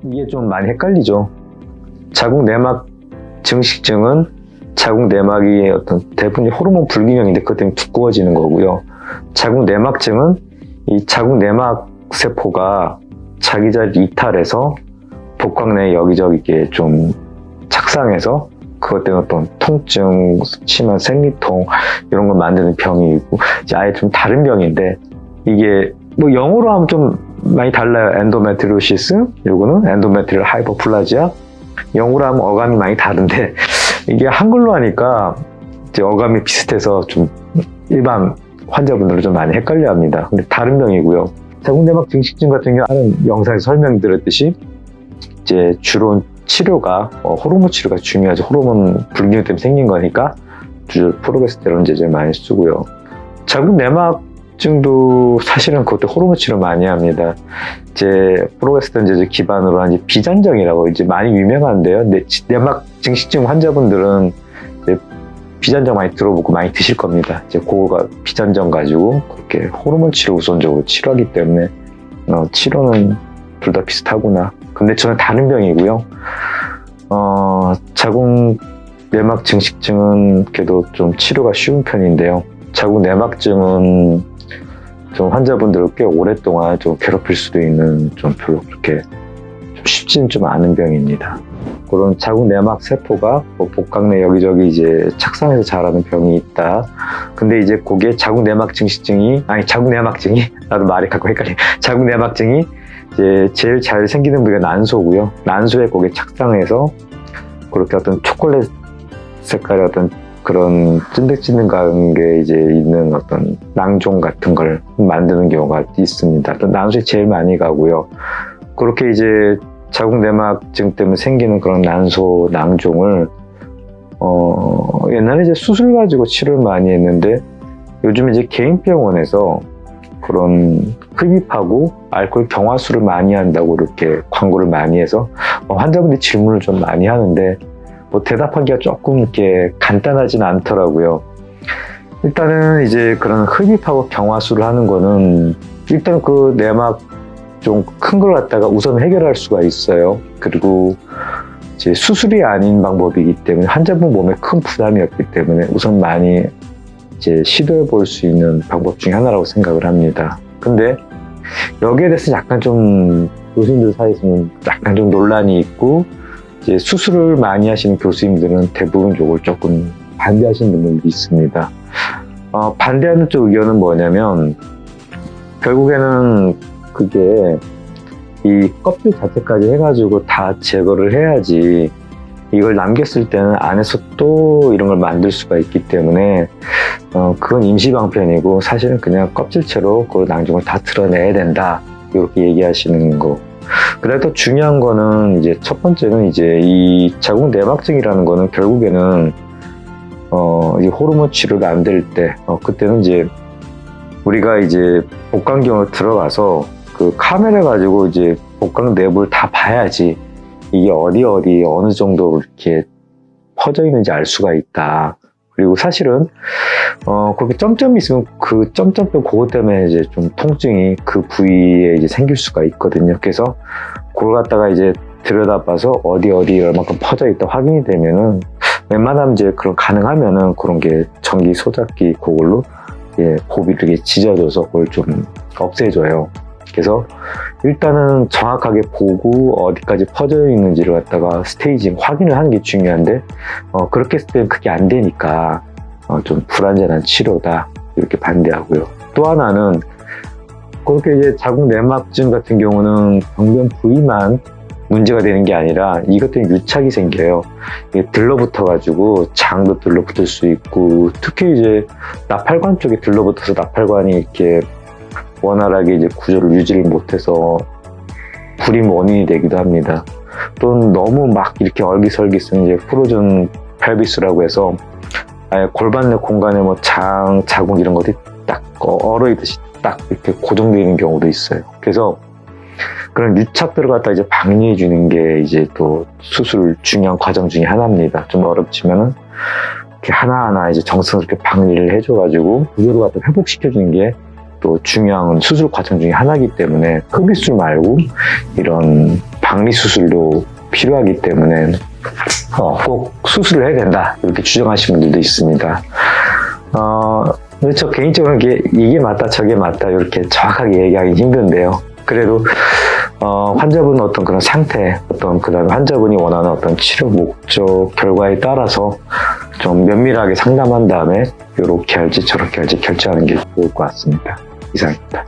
이게 좀 많이 헷갈리죠. 자궁 내막 증식증은 자궁 내막이 어떤 대부분이 호르몬 불균형인데 그것 때문에 두꺼워지는 거고요. 자궁 내막증은 이 자궁 내막 세포가 자기 자리 이탈해서 복강 내 여기저기 이렇게 좀 착상해서 그것 때문에 어떤 통증, 심한 생리통 이런 걸 만드는 병이고 이제 아예 좀 다른 병인데 이게 뭐 영어로 하면 좀 많이 달라요. 엔도메트리오시스, 요거는 엔도메트리얼 하이퍼플라지아. 영어로 하면 어감이 많이 다른데 이게 한글로 하니까 이제 어감이 비슷해서 좀 일반 환자분들은 좀 많이 헷갈려합니다. 근데 다른 병이고요. 자궁내막 증식증 같은 경우는 영상에서 설명드렸듯이 이제 주로 치료가 호르몬 치료가 중요하죠. 호르몬 불균형 때문에 생긴 거니까 주로 프로게스테론 제제 많이 쓰고요. 자궁내막증도 사실은 그것도 호르몬 치료 많이 합니다. 이제 프로게스테론 제제 기반으로 한 이제 비잔정이라고 이제 많이 유명한데요. 내막 증식증 환자분들은 이제 비잔정 많이 들어보고 많이 드실 겁니다. 이제 그거가 비잔정 가지고 그렇게 호르몬 치료 우선적으로 치료하기 때문에 치료는 둘 다 비슷하구나. 근데 저는 다른 병이고요. 자궁 내막 증식증은 그래도 좀 치료가 쉬운 편인데요. 자궁 내막증은 좀 환자분들을 꽤 오랫동안 좀 괴롭힐 수도 있는 좀 별로 그렇게 좀 쉽지는 좀 않은 병입니다. 그런 자궁 내막 세포가 복강 내 여기저기 이제 착상해서 자라는 병이 있다. 근데 이제 그게 자궁 내막 증식증이 자궁 내막증이 나도 말이 가끔 헷갈려. 자궁 내막증이 이제 제일 잘 생기는 부위가 난소고요. 난소에 거기에 착상해서 그렇게 어떤 초콜릿 색깔의 어떤 그런 찐득찐득한 게 이제 있는 어떤 낭종 같은 걸 만드는 경우가 있습니다. 난소에 제일 많이 가고요. 그렇게 이제 자궁내막증 때문에 생기는 그런 난소 낭종을 옛날에 이제 수술 가지고 치료를 많이 했는데 요즘 이제 개인병원에서 그런 흡입하고 알코올 경화술을 많이 한다고 이렇게 광고를 많이 해서 환자분들이 질문을 좀 많이 하는데 뭐 대답하기가 조금 이렇게 간단하지는 않더라고요. 일단은 이제 그런 흡입하고 경화술을 하는 거는 일단 그 내막 좀 큰 걸 갖다가 우선 해결할 수가 있어요. 그리고 이제 수술이 아닌 방법이기 때문에 환자분 몸에 큰 부담이 없기 때문에 우선 많이 이제 시도해 볼 수 있는 방법 중에 하나라고 생각을 합니다. 근데 여기에 대해서 약간 좀 교수님들 사이에서는 약간 좀 논란이 있고 이제 수술을 많이 하시는 교수님들은 대부분 이걸 조금 반대하시는 분들도 있습니다. 반대하는 쪽 의견은 뭐냐면 결국에는 그게 이 껍질 자체까지 해가지고 다 제거를 해야지 이걸 남겼을 때는 안에서 또 이런 걸 만들 수가 있기 때문에 그건 임시방편이고 사실은 그냥 껍질채로 그 낭종을 다 드러내야 된다 이렇게 얘기하시는 거. 그래도 중요한 거는 이제 첫 번째는 이제 이 자궁 내막증이라는 거는 결국에는 이 호르몬 치료가 안 될 때 그때는 이제 우리가 이제 복강경으로 들어가서 그 카메라 가지고 이제 복강 내부를 다 봐야지 이게 어디 어느 정도로 이렇게 퍼져 있는지 알 수가 있다. 그리고 사실은 그렇게 점점이 있으면 그 점점표 그것 때문에 이제 좀 통증이 그 부위에 이제 생길 수가 있거든요. 그래서 그걸 갖다가 이제 들여다봐서 어디 얼마큼 퍼져 있다 확인이 되면은 웬만하면 이제 그런 가능하면은 그런 게 전기 소잡기 그걸로 고비를 이렇게 찢어줘서 그걸 좀 없애줘요. 그래서 일단은 정확하게 보고 어디까지 퍼져 있는지를 갖다가 스테이징 확인을 하는 게 중요한데 그렇게 했을 때는 그게 안 되니까 좀 불안전한 치료다 이렇게 반대하고요. 또 하나는 그렇게 이제 자궁 내막증 같은 경우는 병변 부위만 문제가 되는 게 아니라 이것 때문에 유착이 생겨요. 이게 들러붙어 가지고 장도 들러붙을 수 있고 특히 이제 나팔관 쪽에 들러붙어서 나팔관이 이렇게 원활하게 이제 구조를 유지를 못해서 불임 원인이 되기도 합니다. 또는 너무 막 이렇게 얼기설기 쓴 이제 프로즌 펠비스라고 해서 아예 골반 내 공간에 뭐 자궁 이런 것들이 딱 얼어있듯이 딱 이렇게 고정되어 있는 경우도 있어요. 그래서 그런 유착들을 갖다 이제 방리해 주는 게 이제 또 수술 중요한 과정 중에 하나입니다. 좀 어렵지만은 이렇게 하나하나 이제 정성스럽게 방리를 해줘가지고 구조를 갖다 회복시켜 주는 게 또 중요한 수술 과정 중에 하나이기 때문에 흡입술 말고 이런 박리 수술도 필요하기 때문에 꼭 수술을 해야 된다 이렇게 주장하시는 분들도 있습니다. 근데 저 개인적으로 이게 맞다 저게 맞다 이렇게 정확하게 얘기하기 힘든데요. 그래도 환자분 어떤 그런 상태, 그다음에 환자분이 원하는 어떤 치료 목적, 결과에 따라서 좀 면밀하게 상담한 다음에 이렇게 할지 저렇게 할지 결정하는 게 좋을 것 같습니다. 이상입니다.